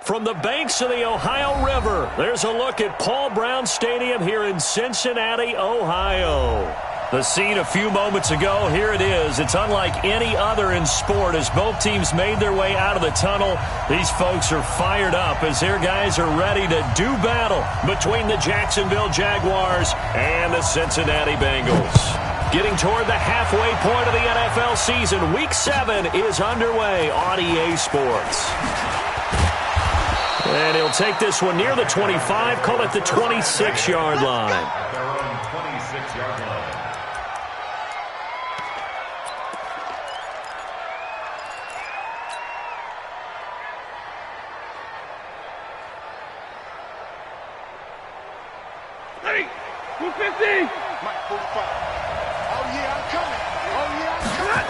From the banks of the Ohio River, there's a look at Paul Brown Stadium here in Cincinnati, Ohio. The scene a few moments ago, here it is. It's unlike any other in sport as both teams made their way out of the tunnel. These folks are fired up as their guys are ready to do battle between the Jacksonville Jaguars and the Cincinnati Bengals. Getting toward the halfway point of the NFL season, Week 7 is underway on EA Sports. And he'll take this one near the 25, call it the 26-yard line. Ready? 250. Mike 45. Oh, yeah, I'm coming. Oh, yeah, I'm coming.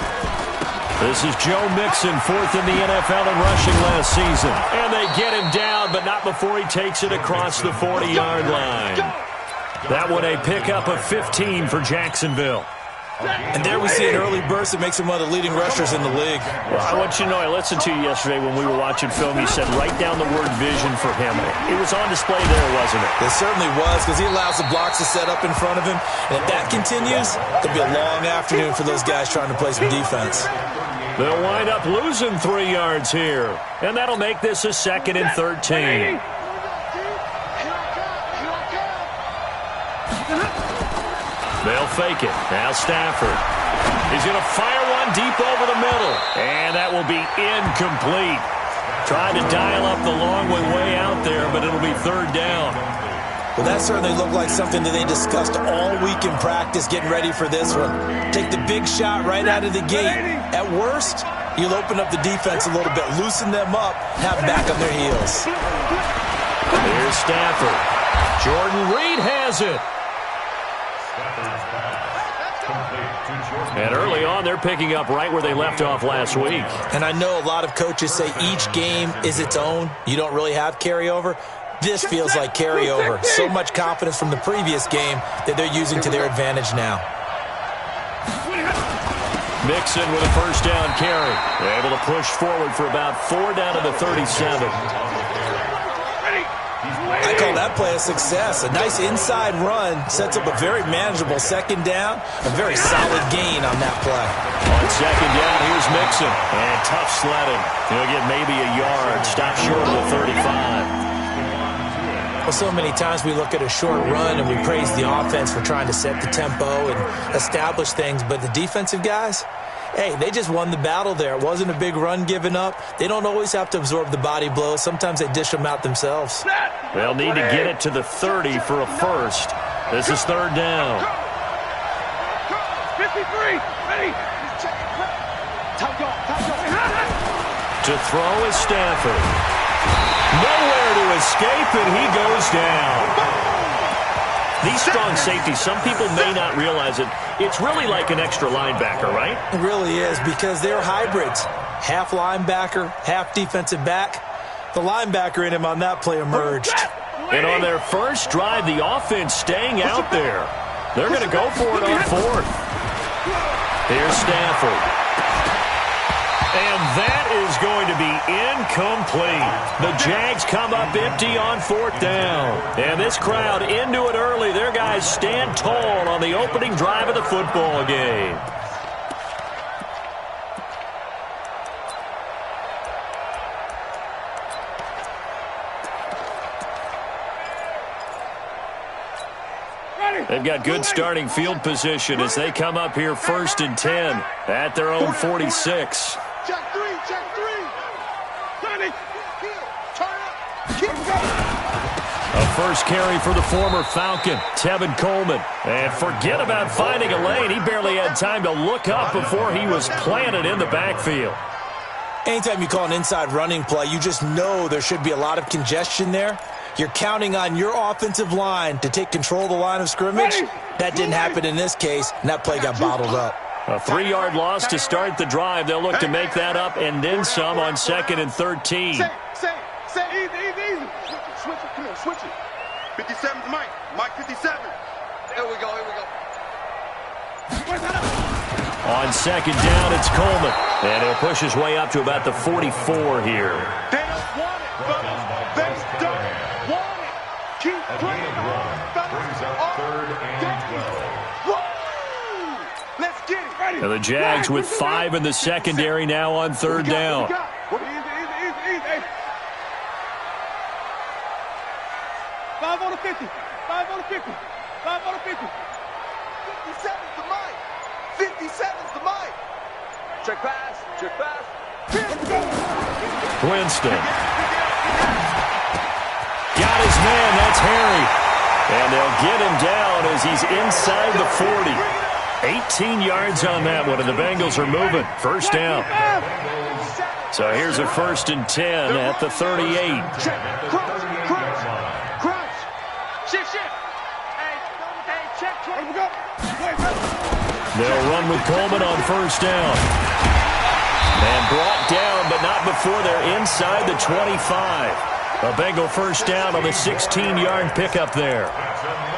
This is Joe Mixon, fourth in the NFL in rushing last season. And they get him down, but not before he takes it across the 40-yard line. That one a pickup of 15 for Jacksonville. And there we see an early burst that makes him one of the leading rushers in the league. Well, I want you to know, I listened to you yesterday when we were watching film. You said write down the word vision for him. It was on display there, wasn't it? It certainly was, because he allows the blocks to set up in front of him. And if that continues, it'll be a long afternoon for those guys trying to play some defense. They'll wind up losing 3 yards here. And that'll make this a 2nd and 13. They'll fake it. Now Stafford. He's going to fire one deep over the middle. And that will be incomplete. Trying to dial up the long one way out there, but it'll be 3rd down. Well, that certainly looked like something that they discussed all week in practice, getting ready for this one. Take the big shot right out of the gate. At worst, you'll open up the defense a little bit, loosen them up, have them back on their heels. Here's Stafford. Jordan Reed has it. And early on, they're picking up right where they left off last week. And I know a lot of coaches say each game is its own. You don't really have carryover. This feels like carryover. So much confidence from the previous game that they're using to their advantage now. Mixon with a first down carry. They're able to push forward for about 4 down to the 37. I call that play a success. A nice inside run sets up a very manageable 2nd down. A very solid gain on that play. On 2nd down, here's Mixon. And tough sledding. He'll get maybe a yard. Stop short of the 35. Well, so many times we look at a short run and we praise the offense for trying to set the tempo and establish things. But the defensive guys, hey, they just won the battle there. It wasn't a big run given up. They don't always have to absorb the body blows. Sometimes they dish them out themselves. They'll need to get it to the 30 for a first. This is 3rd down. 53. Ready? To throw is Stafford. Nowhere to escape, and he goes down. These strong safeties, some people may not realize it. It's really like an extra linebacker, right? It really is, because they're hybrids. Half linebacker, half defensive back. The linebacker in him on that play emerged. And on their first drive, the offense staying out there. They're going to go for it on 4th. Here's Stafford. And that is going to be incomplete. The Jags come up empty on 4th down. And this crowd into it early. Their guys stand tall on the opening drive of the football game. They've got good starting field position as they come up here 1st and 10 at their own 46. Check 3, check 3. 30. Turn up. Keep going. A first carry for the former Falcon, Tevin Coleman. And forget about finding a lane. He barely had time to look up before he was planted in the backfield. Anytime you call an inside running play, you just know there should be a lot of congestion there. You're counting on your offensive line to take control of the line of scrimmage. That didn't happen in this case, and that play got bottled up. A 3-yard loss to start the drive. They'll look to make that up and then some on 2nd and 13. Say, easy. Switch it, come here, switch it. 57's Mike 57. Here we go. On 2nd down, it's Coleman. And he'll push his way up to about the 44 here. They don't want it, brother. And the Jags with 5 in the secondary now on third down. 5 on the 50. 5 on the 50. 5 on the 50. 57's the Mike. 57's the Mike. Check pass. Check pass. Winston. Got his man. That's Harry. And they'll get him down as he's inside the 40. 18 yards on that one, and the Bengals are moving. First down. So here's a 1st and 10 at the 38. They'll run with Coleman on first down. And brought down, but not before they're inside the 25. A Bengal first down on the 16-yard pickup there.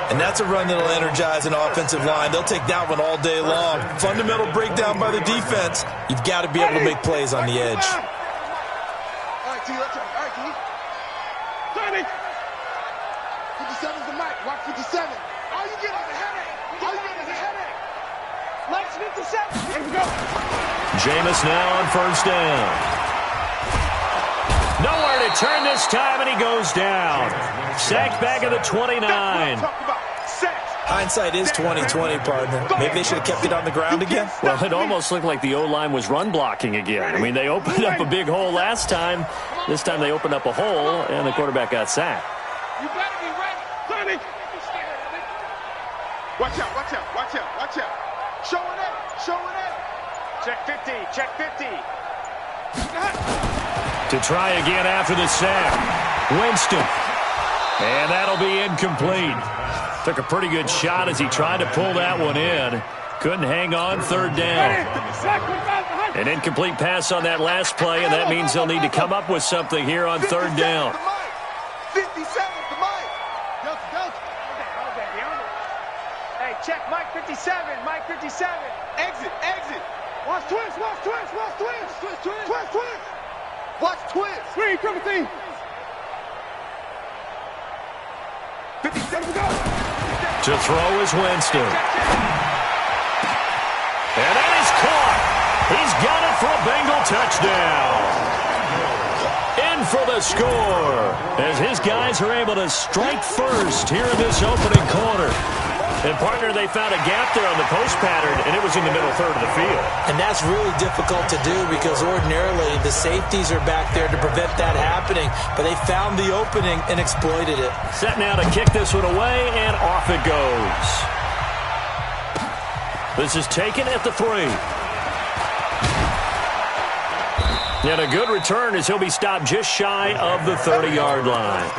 And that's a run that'll energize an offensive line. They'll take that one all day long. Fundamental breakdown by the defense. You've got to be able to make plays on the edge. All right, T, let's go. All right, T. 57's the Mike. Watch 57. All you get is a headache. All you get is a headache. Mike's 57. Here we go. Jameis now on first down. Nowhere to turn this time, and he goes down. Sacked back at the 29. Hindsight is 20/20, partner. Maybe they should have kept it on the ground again. Well, it almost looked like the O-line was run blocking again. I mean, they opened up a big hole last time. This time they opened up a hole, and the quarterback got sacked. You better be ready. Watch out, watch out, watch out, watch out. Showing up, showing up. Check 50, check 50. To try again after the sack. Winston. And that'll be incomplete. Took a pretty good shot as he tried to pull that one in. Couldn't hang on third down. An incomplete pass on that last play, and that means they'll need to come up with something here on third down. 57's the Mike. Hey, check Mike 57, Mike 57. Exit, exit. Watch twist, watch twist, watch twist. Twist, twist. Twist, twist. Watch twist. Screen, triple team. 57 go. To throw is Winston. And that is caught. He's got it for a Bengal touchdown. In for the score as his guys are able to strike first here in this opening quarter. And, partner, they found a gap there on the post pattern, and it was in the middle third of the field. And that's really difficult to do because ordinarily the safeties are back there to prevent that happening. But they found the opening and exploited it. Set now to kick this one away, and off it goes. This is taken at the 3. And a good return as he'll be stopped just shy of the 30-yard line.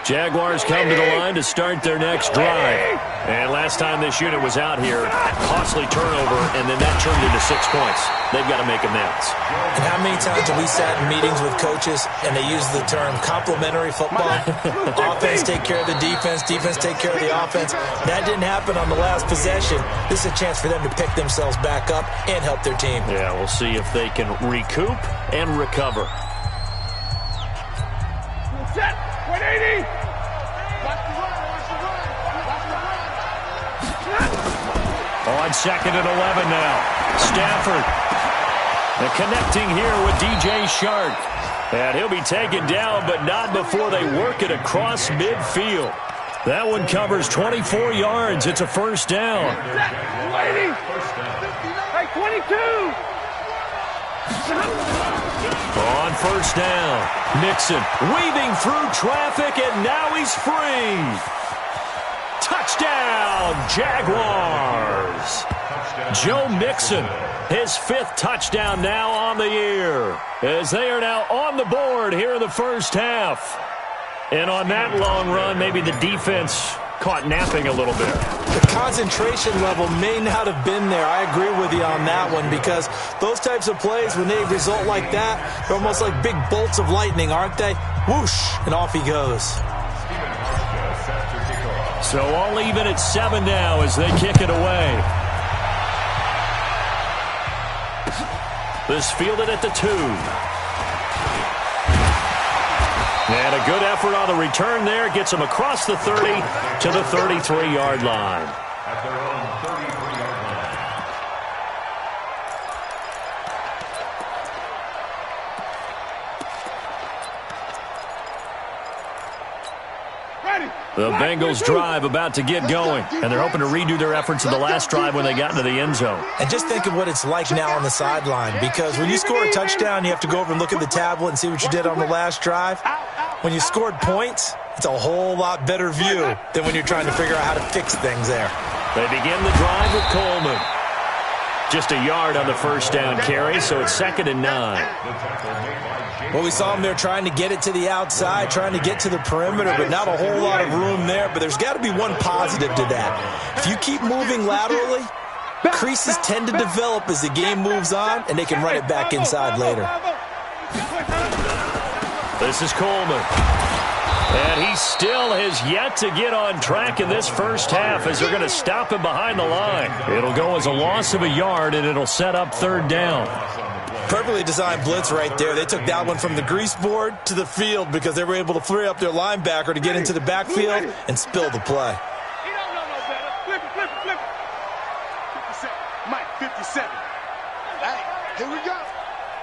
Jaguars come to the line to start their next drive. And last time this unit was out here, costly turnover, and then that turned into 6 points. They've got to make amends. And how many times have we sat in meetings with coaches and they use the term complementary football? Offense take care of the defense, defense take care of the offense. That didn't happen on the last possession. This is a chance for them to pick themselves back up and help their team. Yeah, we'll see if they can recoup and recover. Set, 180. Watch the run, watch the run. Watch the run. On 2nd and 11 now. Stafford. And connecting here with DJ Shark. And he'll be taken down, but not before they work it across midfield. That one covers 24 yards. It's a first down. Set, 280. Hey, 22. On first down, Mixon weaving through traffic, and now he's free. Touchdown, Jaguars. Joe Mixon, his 5th touchdown now on the year, as they are now on the board here in the first half. And on that long run, maybe the defense caught napping a little bit. The concentration level may not have been there. I agree with you on that one because those types of plays, when they result like that, they're almost like big bolts of lightning, aren't they? Whoosh, and off he goes. So all even at 7 now as they kick it away. This fielded at the 2. And a good effort on the return there. Gets them across the 30 to the 33-yard line. At their own 33-yard line. The Bengals drive about to get going, and they're hoping to redo their efforts in the last drive when they got into the end zone. And just think of what it's like now on the sideline, because when you score a touchdown, you have to go over and look at the tablet and see what you did on the last drive. When you scored points, it's a whole lot better view than when you're trying to figure out how to fix things there. They begin the drive with Coleman. Just a yard on the first down carry, so it's 2nd and 9. Well, we saw them there trying to get it to the outside, trying to get to the perimeter, but not a whole lot of room there. But there's got to be one positive to that. If you keep moving laterally, creases tend to develop as the game moves on, and they can run it back inside later. This is Coleman. And he still has yet to get on track in this first half as they're going to stop him behind the line. It'll go as a loss of a yard, and it'll set up 3rd down. Perfectly designed blitz right there. They took that one from the grease board to the field because they were able to free up their linebacker to get into the backfield and spill the play. He don't know no better. Flip it. 57. Mike, 57. Hey, here we go.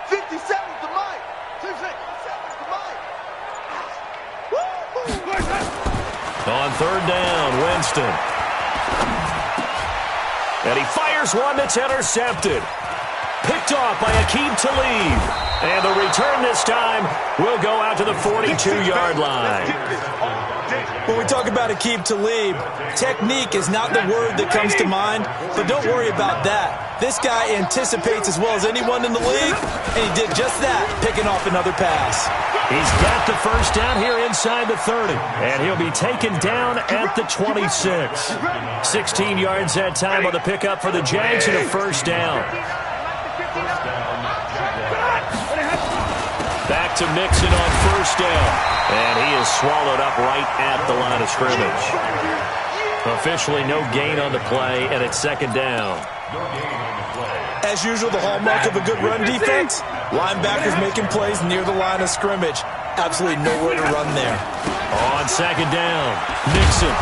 57's the Mike. 57's the Mike. On 3rd down, Winston. And he fires one that's intercepted. Picked off by Aqib Talib. And the return this time will go out to the 42-yard line. When we talk about Aqib Talib, technique is not the word that comes to mind, but don't worry about that. This guy anticipates as well as anyone in the league, and he did just that, picking off another pass. He's got the first down here inside the 30, and he'll be taken down at the 26. 16 yards that time on the pickup for the Jags and a first down. Back to Mixon on first down, and he is swallowed up right at the line of scrimmage. Officially no gain on the play, and it's 2nd down. As usual, the hallmark of a good run defense, linebackers making plays near the line of scrimmage. Absolutely nowhere to run there. On 2nd down, Mixon.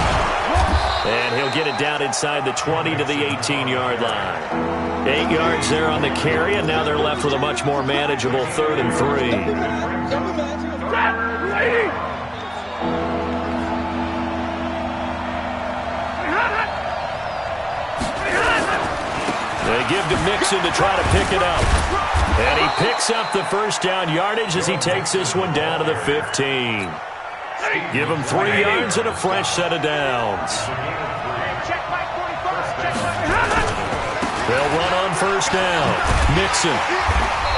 And he'll get it down inside the 20 to the 18-yard line. 8 yards there on the carry, and now they're left with a much more manageable 3rd and 3. They give to Mixon to try to pick it up. And he picks up the first down yardage as he takes this one down to the 15. Give him 3 yards and a fresh set of downs. They'll run on first down. Mixon.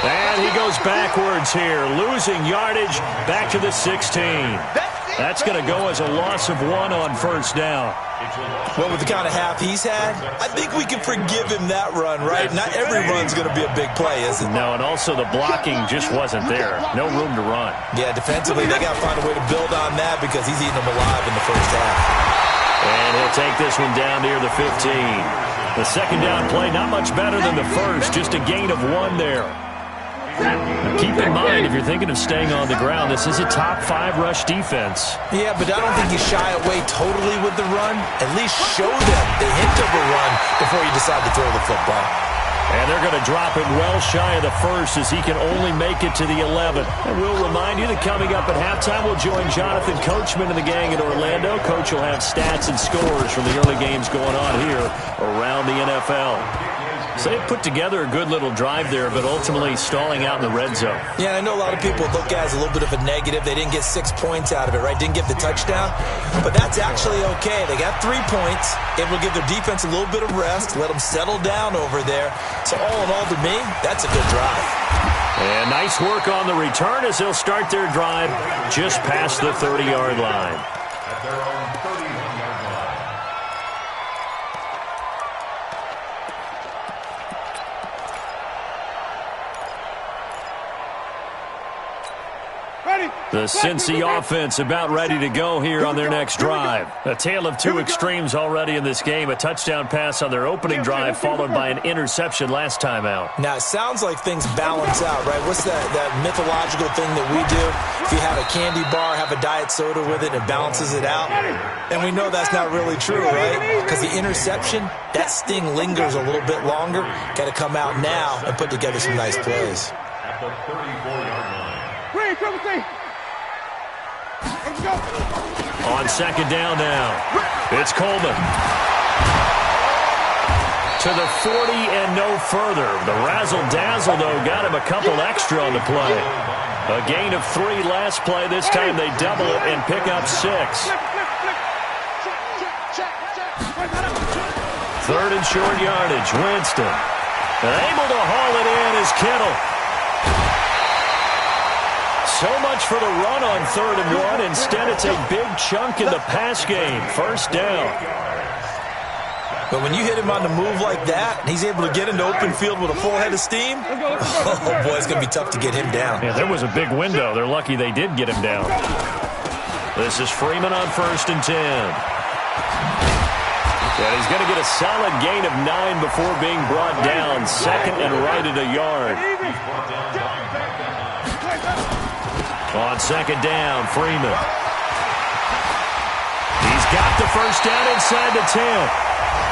And he goes backwards here, losing yardage back to the 16. That's going to go as a loss of 1 on first down. Well, with the kind of half he's had, I think we can forgive him that run, right? Not every run's going to be a big play, is it? No, and also the blocking just wasn't there. No room to run. Yeah, defensively, they got to find a way to build on that because he's eating them alive in the first half. And he'll take this one down near the 15. The 2nd down play, not much better than the first, just a gain of 1 there. Now keep in mind, if you're thinking of staying on the ground, this is a top 5 rush defense. Yeah, but I don't think you shy away totally with the run. At least show them the hint of a run before you decide to throw the football. And they're going to drop him well shy of the first as he can only make it to the 11. And we'll remind you that coming up at halftime, we'll join Jonathan Coachman and the gang in Orlando. Coach will have stats and scores from the early games going on here around the NFL. So they put together a good little drive there, but ultimately stalling out in the red zone. Yeah, I know a lot of people look at it as a little bit of a negative. They didn't get 6 points out of it, right? Didn't get the touchdown. But that's actually okay. They got 3 points. It will give their defense a little bit of rest, let them settle down over there. So all in all, to me, that's a good drive. And nice work on the return as they'll start their drive just past the 30-yard line. At their own 31-yard line. Ready? The Cincy offense about ready to go here on their next drive. A tale of two extremes already in this game. A touchdown pass on their opening drive followed by an interception last time out. Now, it sounds like things balance out, right? What's that mythological thing that we do? If you have a candy bar, have a diet soda with it, it balances it out. And we know that's not really true, right? Because the interception, that sting lingers a little bit longer. Got to come out now and put together some nice plays. At the 34-yard line. On second down now, it's Coleman. To the 40 and no further. The razzle-dazzle, though, got him a couple extra on the play. A gain of 3 last play. This time they double it and pick up 6. Third and short yardage. Winston. And able to haul it in is Kittle. So much for the run on 3rd and 1. Instead, it's a big chunk in the pass game. First down. But when you hit him on the move like that, and he's able to get into open field with a full head of steam, oh, boy, it's going to be tough to get him down. Yeah, there was a big window. They're lucky they did get him down. This is Freeman on 1st and 10. And he's going to get a solid gain of 9 before being brought down. Second and right at a yard. On second down, Freeman. He's got the first down inside the 10.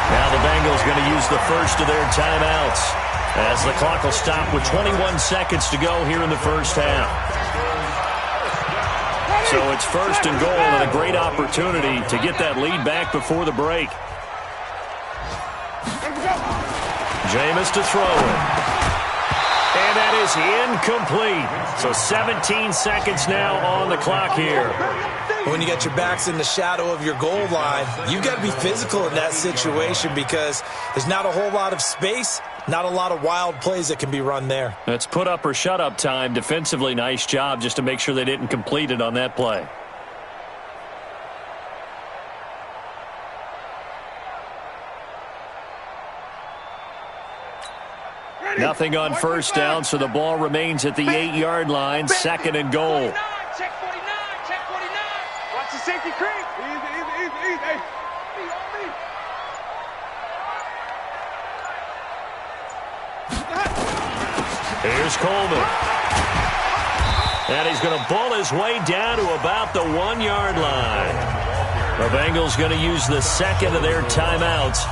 Now the Bengals going to use the first of their timeouts as the clock will stop with 21 seconds to go here in the first half. So it's 1st and goal and a great opportunity to get that lead back before the break. Jameis to throw it. And that is incomplete. So 17 seconds now on the clock here. When you got your backs in the shadow of your goal line, you've got to be physical in that situation because there's not a whole lot of space, not a lot of wild plays that can be run there. That's put up or shut up time. Defensively, nice job just to make sure they didn't complete it on that play. Nothing on first down, so the ball remains at the 8-yard line. 2nd and goal. Check 49, check 49. Watch the safety creep. Easy. Hey, Here's Coleman. And he's going to bull his way down to about the 1-yard line. The Bengals going to use the second of their timeouts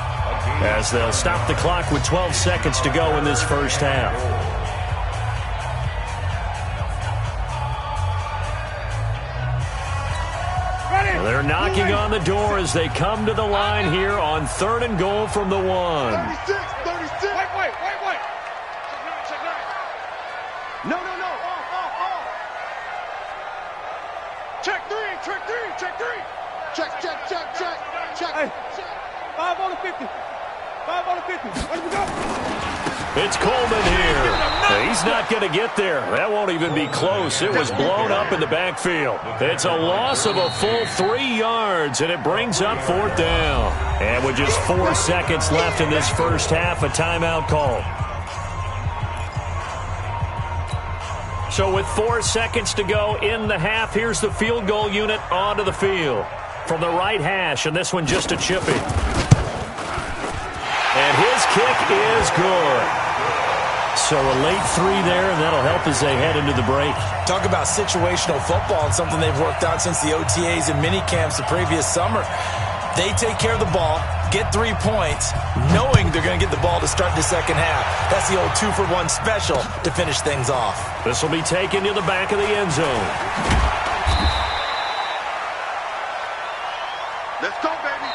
as they'll stop the clock with 12 seconds to go in this first half. They're knocking on the door as they come to the line here on 3rd and goal from the 1. 36. Wait. Check 9. No. Off. Check 3. Check. Hey. 5 on the 50. Where we go? It's Coleman here. He's not going to get there. That won't even be close. It was blown up in the backfield. It's a loss of a full 3 yards, and it brings up 4th down. And with just 4 seconds left in this first half, a timeout call. So with 4 seconds to go in the half, here's the field goal unit onto the field. From the right hash, and this one just a chippy. And his kick is good. So a late 3 there, and that'll help as they head into the break. Talk about situational football and something they've worked on since the OTAs and mini camps the previous summer. They take care of the ball, get 3 points, knowing they're going to get the ball to start the second half. That's the old 2-for-1 special to finish things off. This will be taken to the back of the end zone. Let's go, baby.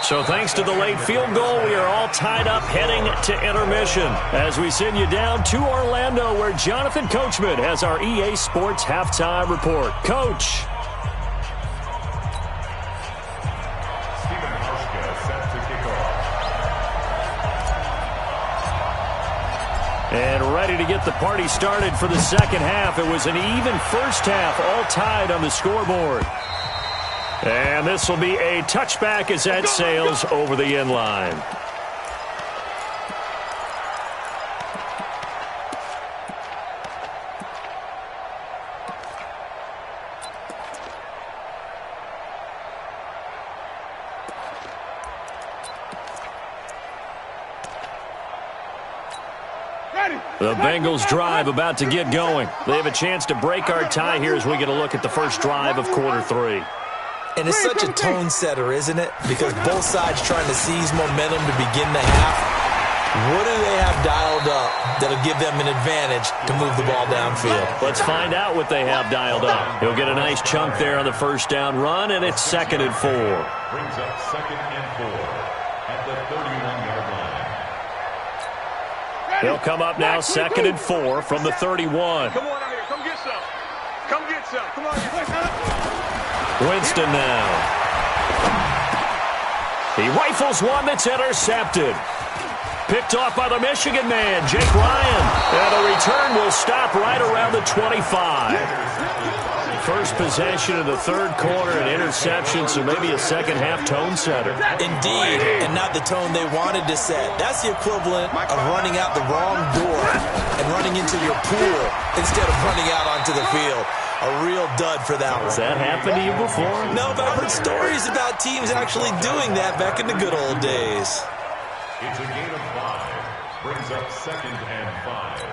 So thanks to the late field goal, we are all tied up heading to intermission as we send you down to Orlando where Jonathan Coachman has our EA Sports halftime report. Coach. And ready to get the party started for the second half. It was an even first half, all tied on the scoreboard. And this will be a touchback as that sails over the end line. The Bengals drive about to get going. They have a chance to break our tie here as we get a look at the first drive of quarter 3. And it's such a tone setter, isn't it? Because both sides trying to seize momentum to begin the half. What do they have dialed up that'll give them an advantage to move the ball downfield? Let's find out what they have dialed up. He'll get a nice chunk there on the first down run, and it's 2nd and 4. Brings up 2nd and 4 at the 31-yard line. He'll come up now 2nd and 4 from the 31. Come on out here. Come get some. Come get some. Come on here. Winston now. He rifles one that's intercepted. Picked off by the Michigan man, Jake Ryan. And the return will stop right around the 25. First possession of the third quarter, an interception, so maybe a second-half tone setter. Indeed, and not the tone they wanted to set. That's the equivalent of running out the wrong door and running into your pool instead of running out onto the field. A real dud for that one. Has that happened to you before? No, but I've heard stories about teams actually doing that back in the good old days. It's a gain of 5. Brings up 2nd and 5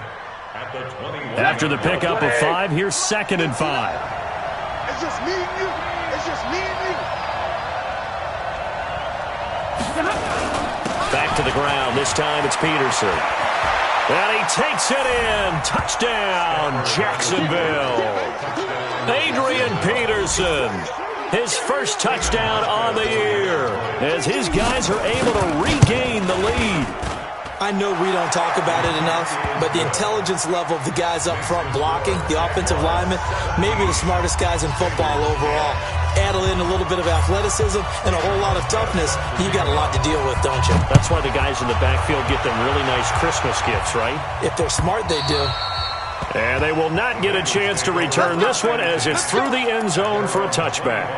at the 21. After the pickup of 5, here's 2nd and 5. It's just me and you. It's just me and you. Back to the ground. This time it's Peterson. And he takes it in. Touchdown, Jacksonville. Adrian Peterson. His first touchdown on the year as his guys are able to regain the lead. I know we don't talk about it enough, but the intelligence level of the guys up front blocking, the offensive linemen, maybe the smartest guys in football overall. Add in a little bit of athleticism and a whole lot of toughness, you got a lot to deal with, don't you? That's why the guys in the backfield get them really nice Christmas gifts, right? If they're smart, they do. And they will not get a chance to return this one as it's through the end zone for a touchback.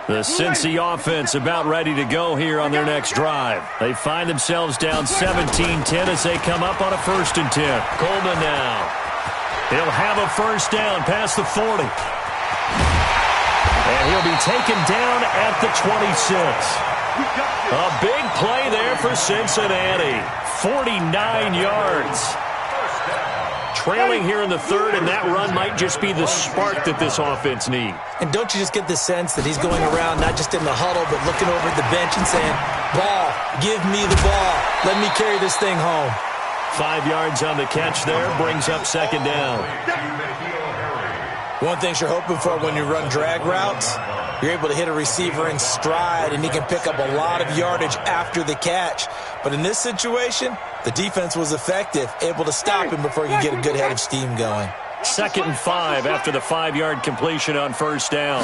The Cincy offense about ready to go here on their next drive. They find themselves down 17-10 as they come up on a 1st and 10. Coleman now. He'll have a first down past the 40. And he'll be taken down at the 26. A big play there for Cincinnati. 49 yards. Trailing here in the 3rd, and that run might just be the spark that this offense needs. And don't you just get the sense that he's going around not just in the huddle, but looking over at the bench and saying, ball, give me the ball. Let me carry this thing home. 5 yards on the catch there, brings up 2nd down. One thing you're hoping for when you run drag routes, you're able to hit a receiver in stride, and he can pick up a lot of yardage after the catch. But in this situation, the defense was effective, able to stop him before he could get a good head of steam going. 2nd and 5 after the 5-yard completion on first down.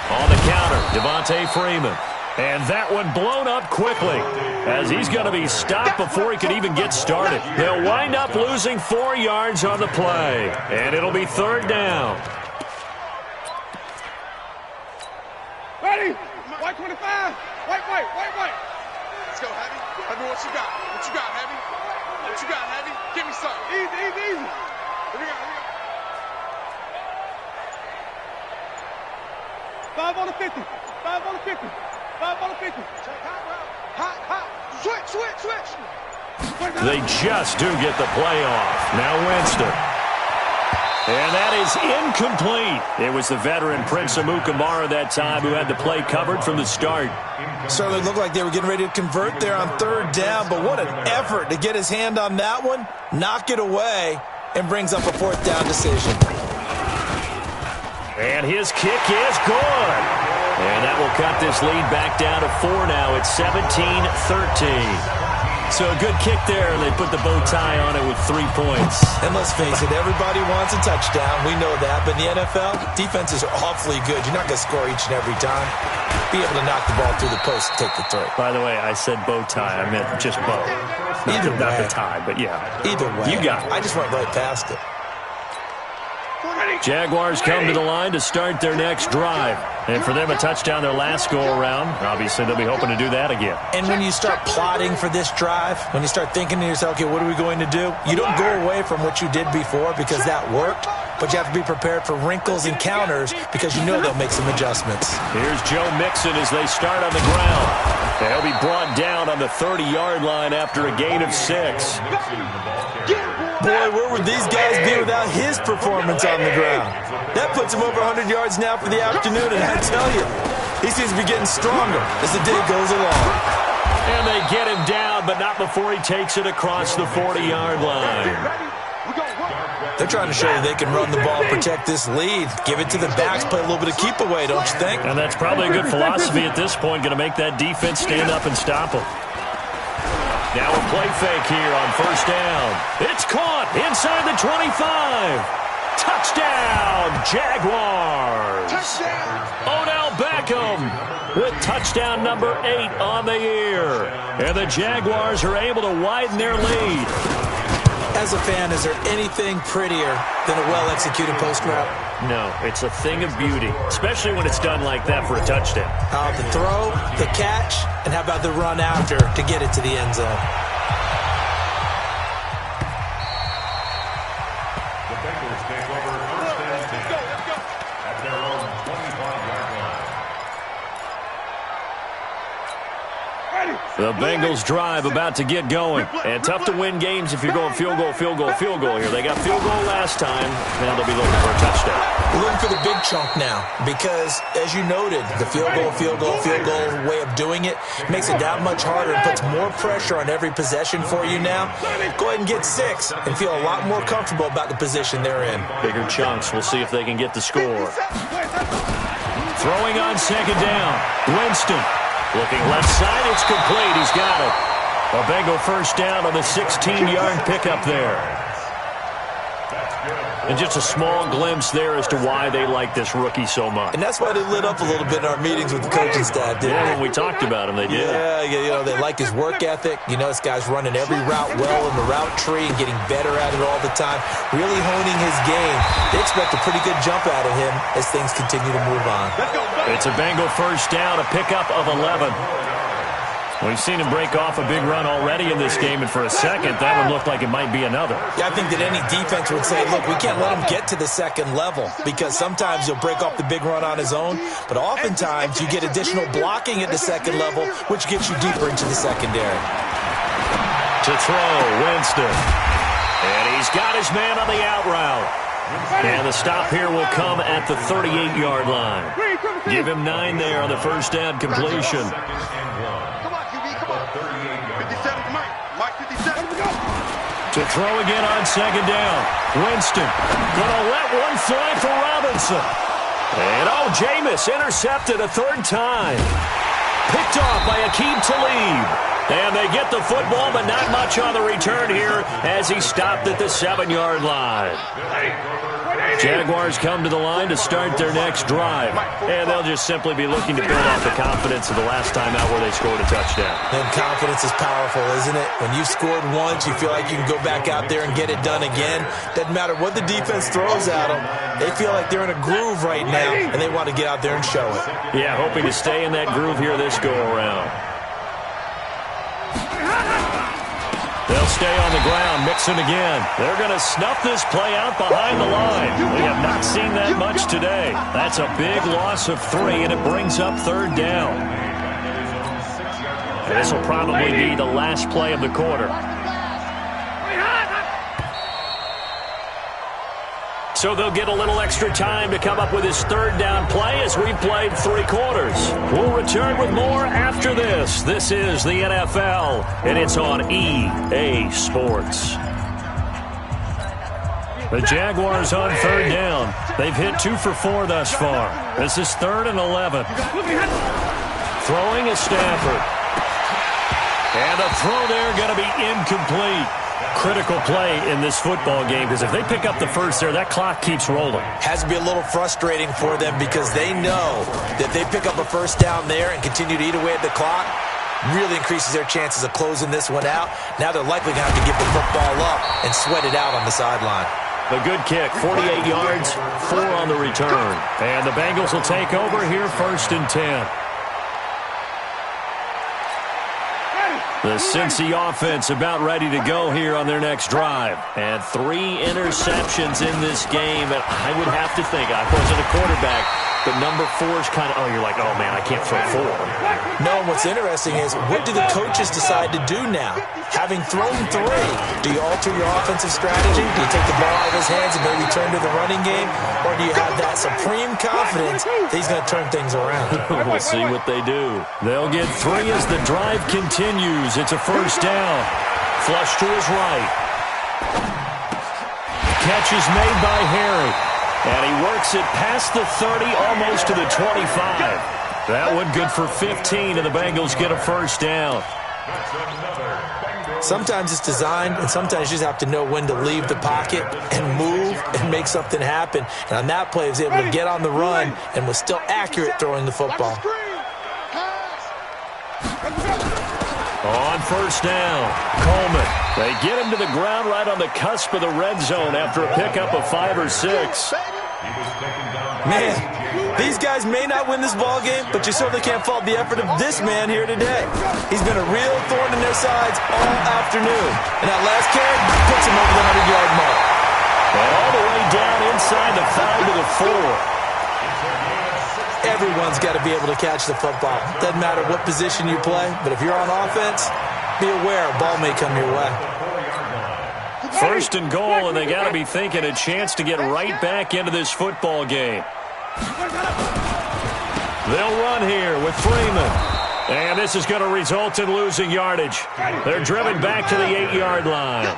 On the counter, Devontae Freeman. And that one blown up quickly as he's going to be stopped before he could even get started. They'll wind up losing 4 yards on the play, and it'll be 3rd down. Ready? White 25. White. Let's go, Heavy. Heavy, what you got? What you got, Heavy? What you got, Heavy? Give me some. Easy. Here we go. 5 on the 50. 5 on the 50. 5 on the 50. Hot. Switch. They just do get the play off. Now Winston. And that is incomplete. It was the veteran Prince Amukamara that time who had the play covered from the start. Certainly looked like they were getting ready to convert there on 3rd down, but what an effort to get his hand on that one, knock it away, and brings up a 4th down decision. And his kick is good. And that will cut this lead back down to 4 now. It's 17-13. So a good kick there, and they put the bow tie on it with 3 points. And let's face it, everybody wants a touchdown. We know that. But in the NFL, defenses are awfully good. You're not going to score each and every time. Be able to knock the ball through the post and take the throw. By the way, I said bow tie. I meant just bow. Either way. Not the tie, but yeah. Either way. You got it. I just went right past it. Jaguars come to the line to start their next drive. And for them, a touchdown their last go-around. Obviously, they'll be hoping to do that again. And when you start plotting for this drive, when you start thinking to yourself, okay, what are we going to do? You don't go away from what you did before because that worked. but you have to be prepared for wrinkles and counters because you know they'll make some adjustments. Here's Joe Mixon as they start on the ground. They'll be brought down on the 30-yard line after a gain of 6. Boy, where would these guys be without his performance on the ground? That puts him over 100 yards now for the afternoon, and I tell you, he seems to be getting stronger as the day goes along. And they get him down, but not before he takes it across the 40-yard line. They're trying to show that they can run the ball and protect this lead. Give it to the backs, play a little bit of keep away, don't you think? And that's probably a good philosophy at this point, going to make that defense stand up and stop them. Now a play fake here on first down. It's caught inside the 25. Touchdown, Jaguars. Touchdown. Odell Beckham with touchdown number 8 on the year. And the Jaguars are able to widen their lead. As a fan, is there anything prettier than a well-executed post route? No, it's a thing of beauty, especially when it's done like that for a touchdown. The throw, the catch, and how about the run after to get it to the end zone? The Bengals take over first and 10 at their own 25-yard line. The Bengals drive about to get going. And tough to win games if you're going field goal, field goal, field goal here. They got field goal last time. Now they'll be looking for a touchdown. Looking for the big chunk now because, as you noted, the field goal way of doing it makes it that much harder and puts more pressure on every possession for you now. Go ahead and get 6 and feel a lot more comfortable about the position they're in. Bigger chunks. We'll see if they can get the score. Throwing on second down. Winston. Looking left side, it's complete. He's got it. A Bengal first down on the 16-yard pickup there. And just a small glimpse there as to why they like this rookie so much. And that's why they lit up a little bit in our meetings with the coaching staff, didn't they? When we talked about him, they did. Yeah, you know, they like his work ethic. You know, this guy's running every route well in the route tree and getting better at it all the time, really honing his game. They expect a pretty good jump out of him as things continue to move on. It's a Bengal first down, a pickup of 11. We've seen him break off a big run already in this game, and for a second, that one looked like it might be another. Yeah, I think that any defense would say, look, we can't let him get to the second level because sometimes he'll break off the big run on his own, but oftentimes you get additional blocking at the second level, which gets you deeper into the secondary. To throw, Winston. And he's got his man on the out route. And the stop here will come at the 38-yard line. Give him 9 there on the first down completion. To throw again on second down. Winston gonna let one fly for Robinson. And Jameis intercepted a third time. Picked off by Aqib Talib. And they get the football, but not much on the return here as he stopped at the 7-yard line. Jaguars come to the line to start their next drive. And they'll just simply be looking to build off the confidence of the last time out where they scored a touchdown. And confidence is powerful, isn't it? When you've scored once, you feel like you can go back out there and get it done again. Doesn't matter what the defense throws at them. They feel like they're in a groove right now, and they want to get out there and show it. Yeah, hoping to stay in that groove here this go-around. They'll stay on the ground, Mixon again. They're going to snuff this play out behind the line. We have not seen that much today. That's a big loss of 3, and it brings up third down. And this will probably be the last play of the quarter. So they'll get a little extra time to come up with his third down play as we've played 3 quarters. We'll return with more after this. This is the NFL, and it's on EA Sports. The Jaguars on third down. They've hit 2 for 4 thus far. This is 3rd and 11. Throwing is Stafford. And a throw there going to be incomplete. Critical play in this football game because if they pick up the first there, that clock keeps rolling. Has to be a little frustrating for them because they know that they pick up a first down there and continue to eat away at the clock, really increases their chances of closing this one out. Now they're likely going to have to give the football up and sweat it out on the sideline. A good kick, 48 yards, 4 on the return. And the Bengals will take over here 1st and 10. The Cincy offense about ready to go here on their next drive. And 3 interceptions in this game. And I would have to think, I wasn't a quarterback, but number 4 is kind of, you're like, oh, man, I can't throw 4. No, what's interesting is, what do the coaches decide to do now? Having thrown 3, do you alter your offensive strategy? Do you take the ball out of his hands and maybe turn to the running game? Or do you have that supreme confidence that he's going to turn things around? We'll see what they do. They'll get 3 as the drive continues. It's a first down. Flush to his right. Catch is made by Harry. And he works it past the 30, almost to the 25. That one good for 15, and the Bengals get a first down. Sometimes it's designed, and sometimes you just have to know when to leave the pocket and move and make something happen. And on that play, he was able to get on the run and was still accurate throwing the football. On first down, Coleman. They get him to the ground right on the cusp of the red zone after a pickup of 5 or 6. Man, these guys may not win this ball game, but you certainly can't fault the effort of this man here today. He's been a real thorn in their sides all afternoon. And that last carry puts him over the 100-yard mark. And all the way down inside the 5 to the 4. Everyone's got to be able to catch the football. Doesn't matter what position you play, but if you're on offense, be aware a ball may come your way. First and goal, and they got to be thinking a chance to get right back into this football game. They'll run here with Freeman. And this is going to result in losing yardage. They're driven back to the 8-yard line.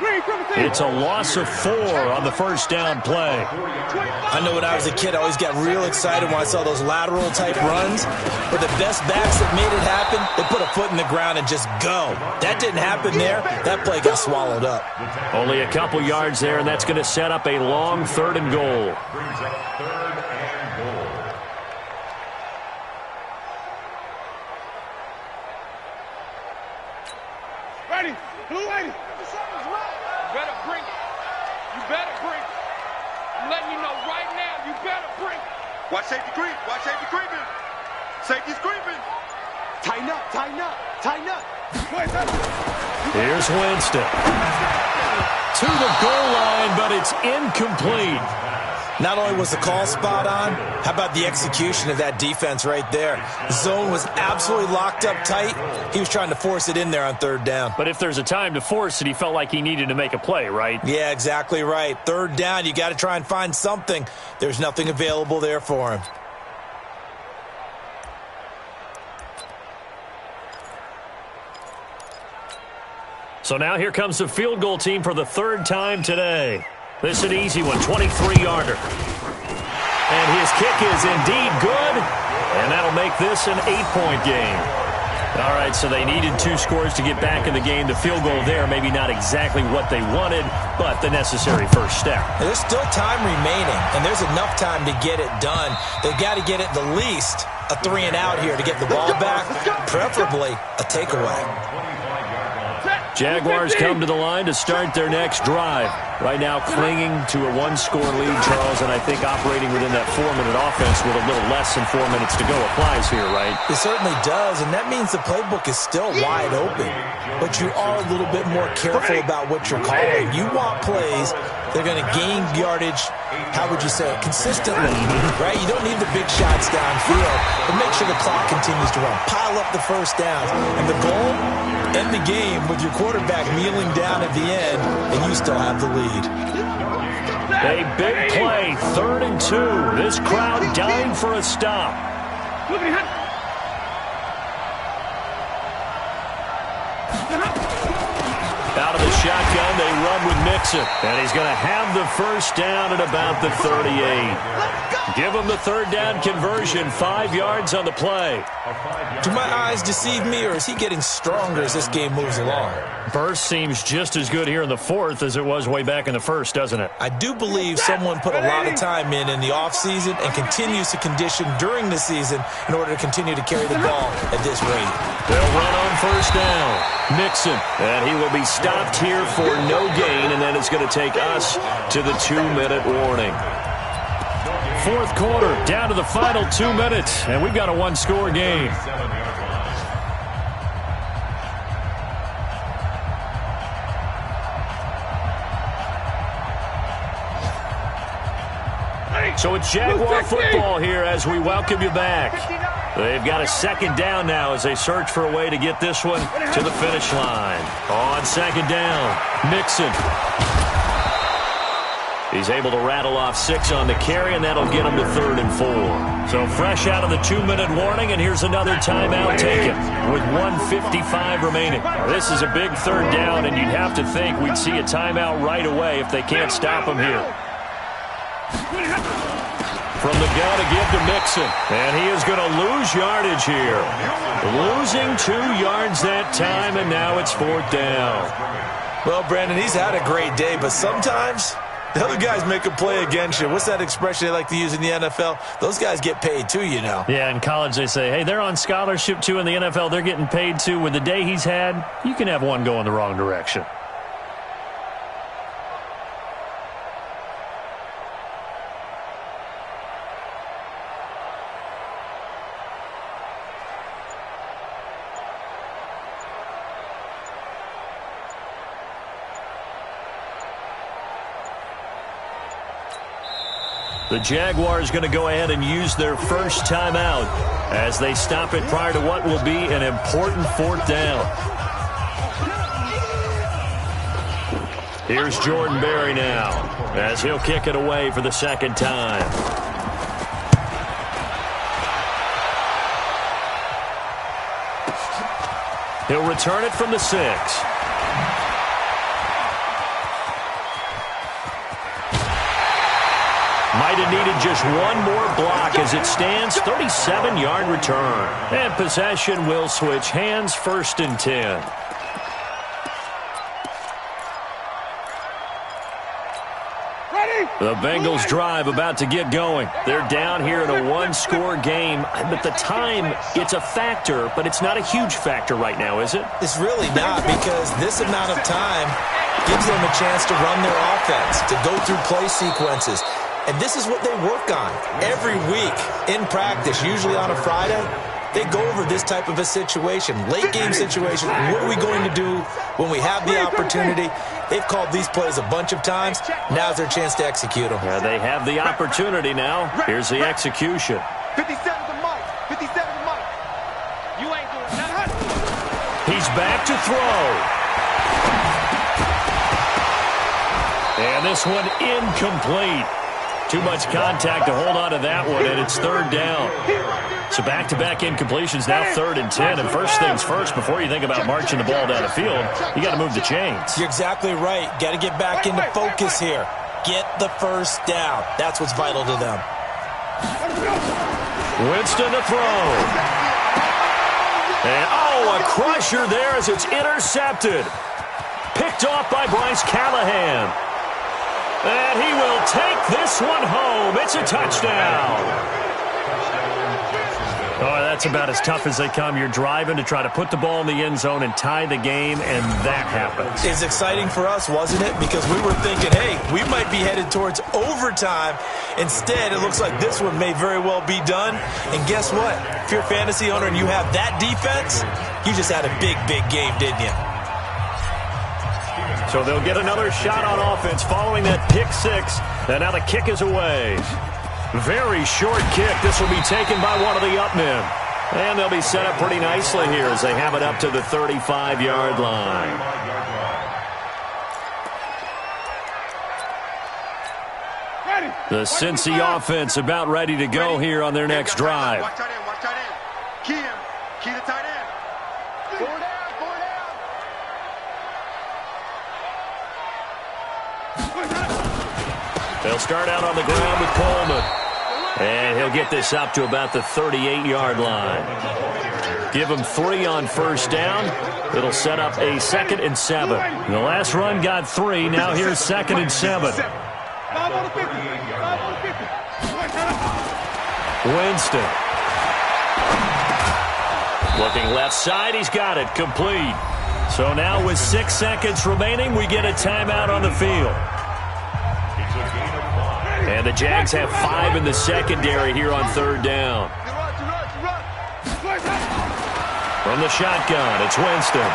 It's a loss of 4 on the first down play. I know when I was a kid, I always got real excited when I saw those lateral-type runs. But the best backs that made it happen, they put a foot in the ground and just go. That didn't happen there. That play got swallowed up. Only a couple yards there, and that's going to set up a long 3rd and goal. Ready? Blue 80. You better bring it. You better bring it. I'm letting you know right now, you better bring it. Watch safety creep. Watch safety creeping. Safety's creeping. Tighten up, tighten up, tighten up. Here's Winston. To the goal line, but it's incomplete. Not only was the call spot on, how about the execution of that defense right there? The zone was absolutely locked up tight. He was trying to force it in there on 3rd down. But if there's a time to force it, he felt like he needed to make a play, right? Yeah, exactly right. 3rd down, you got to try and find something. There's nothing available there for him. So now here comes the field goal team for the 3rd time today. This is an easy one, 23-yarder. And his kick is indeed good, and that'll make this an 8-point game. All right, so they needed 2 scores to get back in the game. The field goal there, maybe not exactly what they wanted, but the necessary first step. There's still time remaining, and there's enough time to get it done. They've got to get at the least a 3-and-out here to get the ball back, preferably a takeaway. Jaguars come to the line to start their next drive. Right now clinging to a 1-score lead, Charles, and I think operating within that 4-minute offense with a little less than 4 minutes to go applies here, right? It certainly does, and that means the playbook is still wide open. But you are a little bit more careful about what you're calling. You want plays that are going to gain yardage, how would you say it, consistently, right? You don't need the big shots downfield, but make sure the clock continues to run. Pile up the first downs. And the goal, end the game with your quarterback kneeling down at the end, and you still have the lead. A big play, 3rd and 2. This crowd dying for a stop. Out of the shotgun, they run with Mixon. And he's going to have the first down at about the 38. Give him the 3rd down conversion, 5 yards on the play. Do my eyes deceive me, or is he getting stronger as this game moves along? Burst seems just as good here in the 4th as it was way back in the 1st, doesn't it? I do believe someone put a lot of time in the offseason and continues to condition during the season in order to continue to carry the ball at this rate. They'll run on first down. Mixon, and he will be stopped here for no gain, and then it's going to take us to the 2-minute warning. 4th quarter, down to the final 2 minutes, and we've got a 1-score game. So it's Jaguar football here as we welcome you back. They've got a second down now as they search for a way to get this one to the finish line. On second down, Mixon. He's able to rattle off 6 on the carry, and that'll get him to 3rd and 4. So fresh out of the 2-minute warning, and here's another timeout taken with 1:55 remaining. This is a big 3rd down, and you'd have to think we'd see a timeout right away if they can't stop him here. From the gun to give to Mixon, and he is going to lose yardage here. Losing 2 yards that time, and now it's 4th down. Well, Brandon, he's had a great day, but sometimes the other guys make a play against you. What's that expression they like to use in the NFL? Those guys get paid too, you know. Yeah, in college they say, hey, they're on scholarship too. In the NFL, they're getting paid too. With the day he's had, you can have one go in the wrong direction. The Jaguars going to go ahead and use their first timeout as they stop it prior to what will be an important 4th down. Here's Jordan Berry now as he'll kick it away for the 2nd time. He'll return it from the 6. Might have needed just one more block as it stands, 37-yard return. And possession will switch hands, 1st and 10. The Bengals drive about to get going. They're down here in a 1-score game, but the time, it's a factor, but it's not a huge factor right now, is it? It's really not, because this amount of time gives them a chance to run their offense, to go through play sequences. And this is what they work on every week in practice, usually on a Friday. They go over this type of a situation, late-game situation. What are we going to do when we have the opportunity? They've called these plays a bunch of times. Now's their chance to execute them. Yeah, they have the opportunity now. Here's the execution. 57 to Mike. 57 to Mike. You ain't doing nothing. He's back to throw. And this one incomplete. Too much contact to hold on to that one, and it's 3rd down. So back-to-back incompletions, now 3rd and 10. And first things first, before you think about marching the ball down the field, you got to move the chains. You're exactly right. Got to get back into focus here. Get the 1st down. That's what's vital to them. Winston to throw. And, oh, a crusher there as it's intercepted. Picked off by Bryce Callahan. And he will take this one home. It's a touchdown. Oh, that's about as tough as they come. You're driving to try to put the ball in the end zone and tie the game, and that happens. It's exciting for us, wasn't it? Because we were thinking, hey, we might be headed towards overtime. Instead, it looks like this one may very well be done. And guess what? If you're a fantasy owner and you have that defense, you just had a big, big game, didn't you? So they'll get another shot on offense following that pick 6. And now the kick is away. Very short kick. This will be taken by one of the up men. And they'll be set up pretty nicely here as they have it up to the 35-yard line. The Cincy offense about ready to go here on their next drive. Watch tight end. Watch tight end. Key him. Key the tight end. Four down. They'll start out on the ground with Coleman. And he'll get this up to about the 38-yard line. Give him 3 on 1st down. It'll set up a 2nd and 7. The last run got 3. Now here's 2nd and 7. Winston. Looking left side. He's got it. Complete. So now with 6 seconds remaining, we get a timeout on the field. And the Jags have 5 in the secondary here on 3rd down. From the shotgun, it's Winston.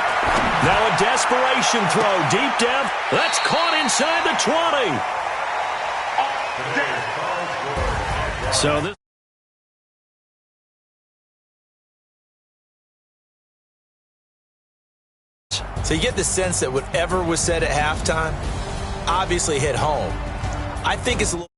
Now a desperation throw, deep depth. That's caught inside the 20. So you get the sense that whatever was said at halftime obviously hit home. I think it's a little